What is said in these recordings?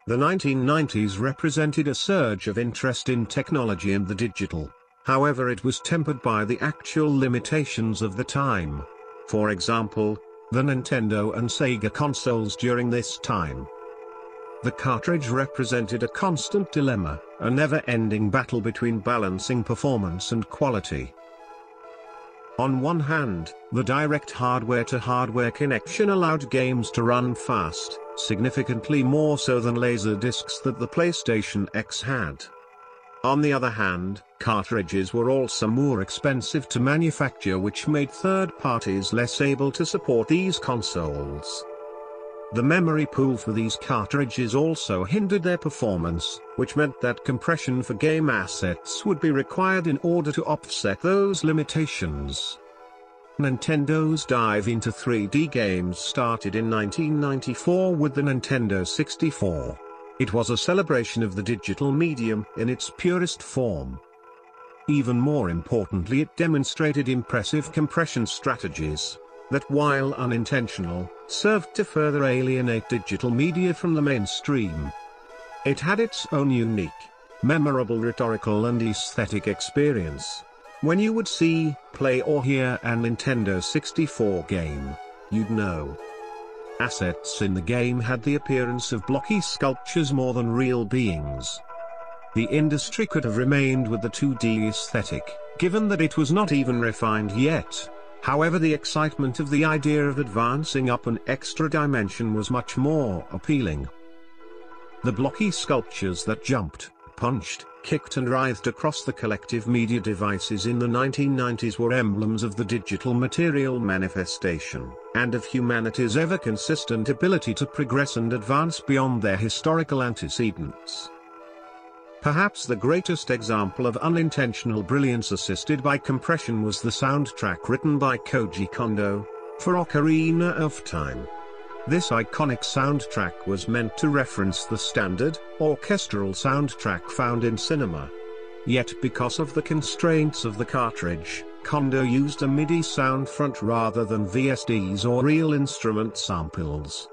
The 1990s represented a surge of interest in technology and the digital. However, it was tempered by the actual limitations of the time. For example, the Nintendo and Sega consoles during this time. The cartridge represented a constant dilemma, a never-ending battle between balancing performance and quality. On one hand, the direct hardware-to-hardware connection allowed games to run fast, significantly more so than laserdiscs that the PlayStation X had. On the other hand, cartridges were also more expensive to manufacture, which made third parties less able to support these consoles. The memory pool for these cartridges also hindered their performance, which meant that compression for game assets would be required in order to offset those limitations. Nintendo's dive into 3D games started in 1994 with the Nintendo 64. It was a celebration of the digital medium in its purest form. Even more importantly, it demonstrated impressive compression strategies that, while unintentional, served to further alienate digital media from the mainstream. It had its own unique, memorable rhetorical and aesthetic experience. When you would see, play or hear a Nintendo 64 game, you'd know. Assets in the game had the appearance of blocky sculptures more than real beings. The industry could have remained with the 2D aesthetic, given that it was not even refined yet. However, the excitement of the idea of advancing up an extra dimension was much more appealing. The blocky sculptures that jumped, punched, kicked and writhed across the collective media devices in the 1990s were emblems of the digital material manifestation, and of humanity's ever-consistent ability to progress and advance beyond their historical antecedents. Perhaps the greatest example of unintentional brilliance assisted by compression was the soundtrack written by Koji Kondo for Ocarina of Time. This iconic soundtrack was meant to reference the standard, orchestral soundtrack found in cinema. Yet because of the constraints of the cartridge, Kondo used a MIDI sound front rather than VSDs or real instrument samples.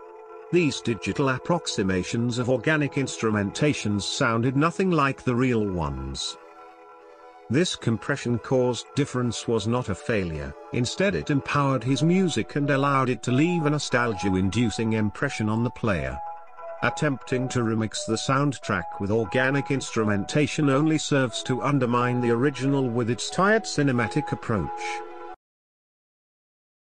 These digital approximations of organic instrumentations sounded nothing like the real ones. This compression-caused difference was not a failure, instead it empowered his music and allowed it to leave a nostalgia-inducing impression on the player. Attempting to remix the soundtrack with organic instrumentation only serves to undermine the original with its tight cinematic approach.